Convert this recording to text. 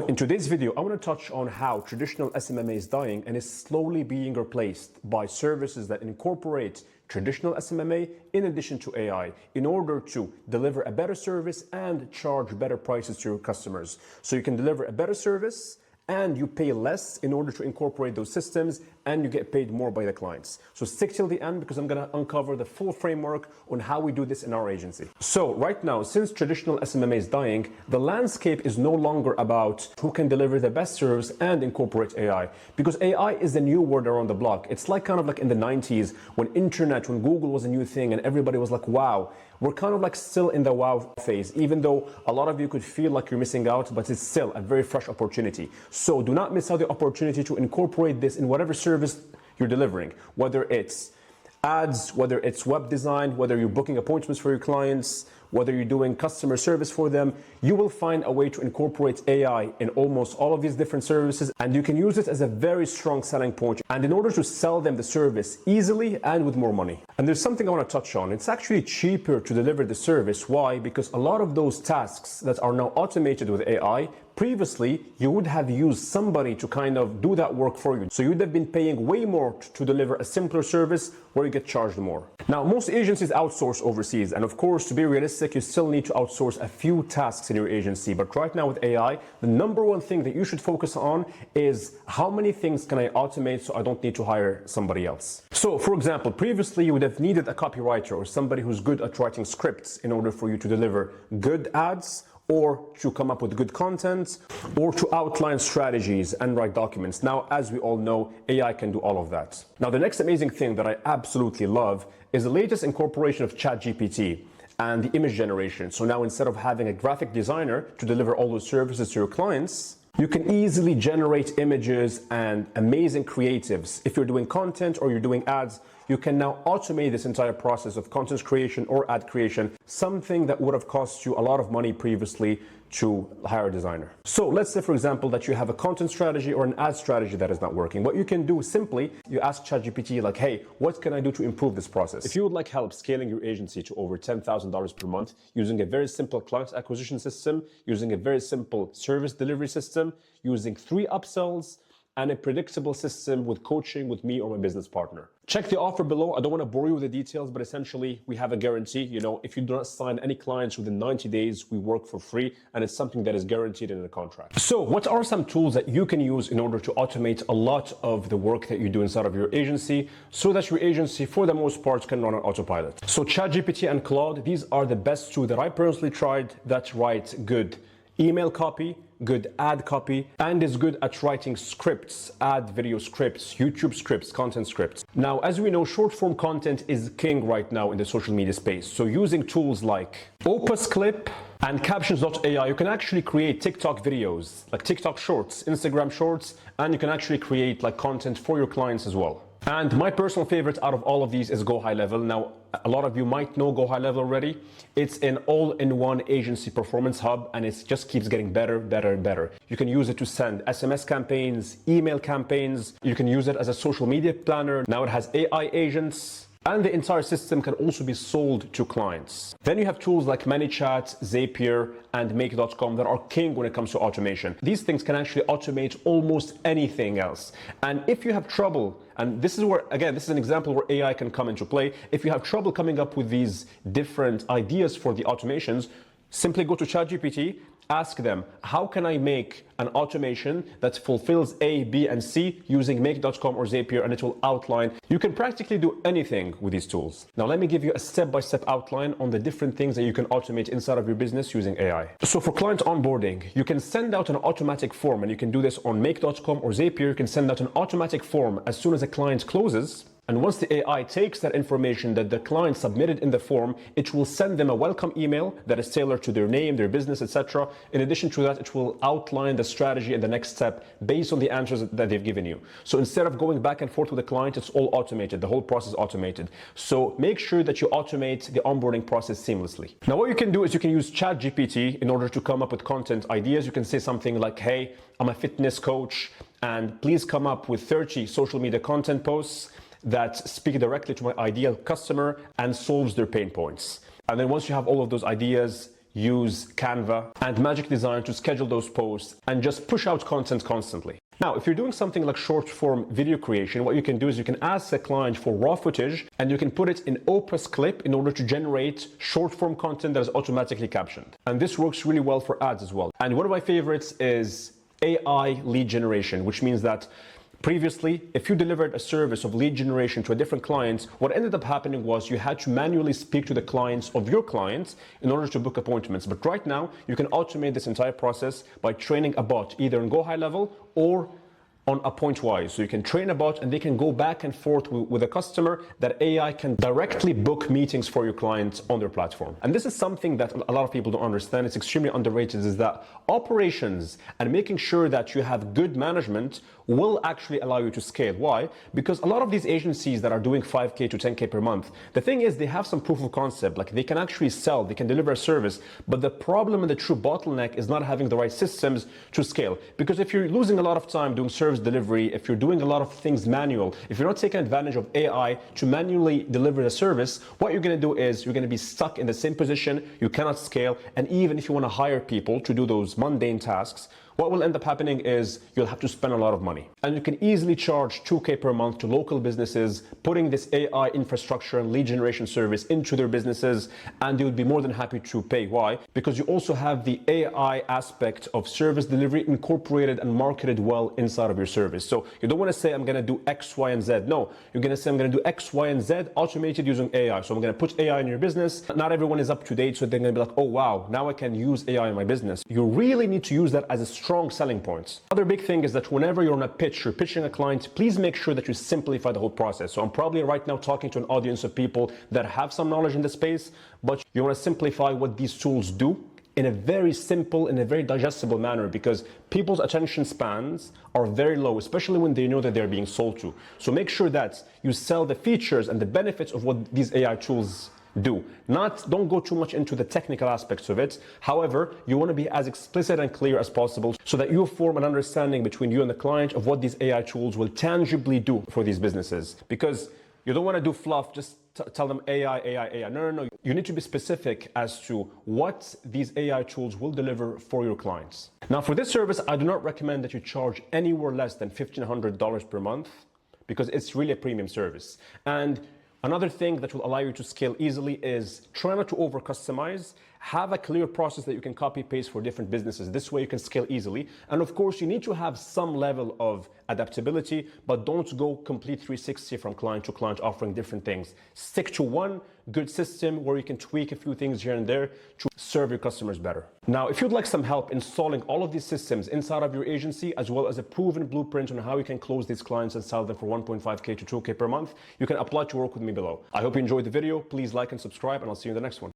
In today's video, I want to touch on how traditional SMMA is dying and is slowly being replaced by services that incorporate traditional SMMA in addition to AI in order to deliver a better service and charge better prices to your customers. So you can deliver a better service and you pay less in order to incorporate those systems, and you get paid more by the clients. So stick till the end because I'm gonna uncover the full framework on how we do this in our agency. So right now, since traditional SMMA is dying, the landscape is no longer about who can deliver the best service and incorporate AI, because AI is the new word around the block. It's like kind of like in the 90s when Google was a new thing and everybody was like, wow. We're kind of like still in the wow phase, even though a lot of you could feel like you're missing out, but it's still a very fresh opportunity. So do not miss out the opportunity to incorporate this in whatever service you're delivering, whether it's ads, whether it's web design, whether you're booking appointments for your clients, whether you're doing customer service for them. You will find a way to incorporate AI in almost all of these different services, and you can use it as a very strong selling point, and in order to sell them the service easily and with more money. And there's something I want to touch on. It's actually cheaper to deliver the service. Why? Because a lot of those tasks that are now automated with AI, previously you would have used somebody to kind of do that work for you. So you would have been paying way more to deliver a simpler service where you get charged more. Now, most agencies outsource overseas, and of course, to be realistic, you still need to outsource a few tasks in your agency. But right now with AI, the number one thing that you should focus on is how many things can I automate so I don't need to hire somebody else. So for example, previously you would have needed a copywriter or somebody who's good at writing scripts in order for you to deliver good ads, or to come up with good content, or to outline strategies and write documents. Now, as we all know, AI can do all of that. Now, the next amazing thing that I absolutely love is the latest incorporation of ChatGPT and the image generation. So now instead of having a graphic designer to deliver all those services to your clients, you can easily generate images and amazing creatives. If you're doing content or you're doing ads, you can now automate this entire process of content creation or ad creation, something that would have cost you a lot of money previously to hire a designer. So let's say, for example, that you have a content strategy or an ad strategy that is not working. What you can do is simply, you ask ChatGPT like, hey, what can I do to improve this process? If you would like help scaling your agency to over $10,000 per month using a very simple client acquisition system, using a very simple service delivery system, using 3 upsells, and a predictable system with coaching with me or my business partner. Check the offer below. I don't want to bore you with the details, but essentially we have a guarantee. You know, if you do not sign any clients within 90 days, we work for free, and it's something that is guaranteed in the contract. So what are some tools that you can use in order to automate a lot of the work that you do inside of your agency so that your agency, for the most part, can run on autopilot? So ChatGPT and Claude, these are the best two that I personally tried that write good email copy, good ad copy, and is good at writing scripts, ad video scripts, YouTube scripts, content scripts. Now, as we know, short form content is king right now in the social media space. So using tools like Opus Clip and Captions.ai, you can actually create TikTok videos, like TikTok shorts, Instagram shorts, and you can actually create like content for your clients as well. And my personal favorite out of all of these is Go High Level. Now, a lot of you might know Go High Level already. It's an all-in-one agency performance hub, and it just keeps getting better, better, and better. You can use it to send SMS campaigns, email campaigns. You can use it as a social media planner. Now it has AI agents, and the entire system can also be sold to clients. Then you have tools like ManyChat, Zapier, and Make.com that are king when it comes to automation. These things can actually automate almost anything else. And if you have trouble, and this is where, again, this is an example where AI can come into play. If you have trouble coming up with these different ideas for the automations, simply go to ChatGPT, ask them, how can I make an automation that fulfills A, B, and C using Make.com or Zapier, and it will outline. You can practically do anything with these tools. Now, let me give you a step-by-step outline on the different things that you can automate inside of your business using AI. So for client onboarding, you can send out an automatic form, and you can do this on Make.com or Zapier. You can send out an automatic form as soon as a client closes. And once the AI takes that information that the client submitted in the form, it will send them a welcome email that is tailored to their name, their business, etc. In addition to that, it will outline the strategy and the next step based on the answers that they've given you. So instead of going back and forth with the client, it's all automated. The whole process is automated. So make sure that you automate the onboarding process seamlessly. Now, what you can do is you can use ChatGPT in order to come up with content ideas. You can say something like, hey, I'm a fitness coach, and please come up with 30 social media content posts that speak directly to my ideal customer and solves their pain points. And then once you have all of those ideas, use Canva and Magic Design to schedule those posts and just push out content constantly. Now, if you're doing something like short form video creation, what you can do is you can ask a client for raw footage and you can put it in Opus Clip in order to generate short form content that is automatically captioned. And this works really well for ads as well. And one of my favorites is AI lead generation, which means that previously, if you delivered a service of lead generation to a different client, what ended up happening was you had to manually speak to the clients of your clients in order to book appointments. But right now, you can automate this entire process by training a bot, either on Go High Level or on Appointwise. So you can train a bot and they can go back and forth with a customer that AI can directly book meetings for your clients on their platform. And this is something that a lot of people don't understand. It's extremely underrated, is that operations and making sure that you have good management will actually allow you to scale. Why? Because a lot of these agencies that are doing 5K to 10K per month, the thing is they have some proof of concept, like they can actually sell, they can deliver a service, but the problem and the true bottleneck is not having the right systems to scale. Because if you're losing a lot of time doing service delivery, if you're doing a lot of things manual, if you're not taking advantage of AI to manually deliver the service, what you're going to do is you're going to be stuck in the same position, you cannot scale, and even if you want to hire people to do those mundane tasks, what will end up happening is you'll have to spend a lot of money. And you can easily charge 2K per month to local businesses, putting this AI infrastructure and lead generation service into their businesses, and they would be more than happy to pay. Why? Because you also have the AI aspect of service delivery incorporated and marketed well inside of your service. So you don't want to say, I'm going to do X, Y, and Z. No, you're going to say, I'm going to do X, Y, and Z automated using AI. So I'm going to put AI in your business. Not everyone is up to date, so they're going to be like, oh, wow, now I can use AI in my business. You really need to use that as a strong selling point. Other big thing is that whenever you're on a pitch, you're pitching a client, please make sure that you simplify the whole process. So I'm probably right now talking to an audience of people that have some knowledge in the space, but you want to simplify what these tools do in a very simple, in a very digestible manner, because people's attention spans are very low, especially when they know that they're being sold to. So make sure that you sell the features and the benefits of what these AI tools do. Don't go too much into the technical aspects of it. However, you want to be as explicit and clear as possible so that you form an understanding between you and the client of what these AI tools will tangibly do for these businesses. Because you don't want to do fluff, just tell them AI, AI, AI. No. You need to be specific as to what these AI tools will deliver for your clients. Now, for this service, I do not recommend that you charge anywhere less than $1,500 per month, because it's really a premium service. And another thing that will allow you to scale easily is try not to over customize. Have a clear process that you can copy paste for different businesses. This way you can scale easily. And of course, you need to have some level of adaptability, but don't go complete 360 from client to client offering different things. Stick to one good system where you can tweak a few things here and there to serve your customers better. Now, if you'd like some help installing all of these systems inside of your agency, as well as a proven blueprint on how you can close these clients and sell them for 1.5K to 2K per month, you can apply to work with me below. I hope you enjoyed the video. Please like and subscribe, and I'll see you in the next one.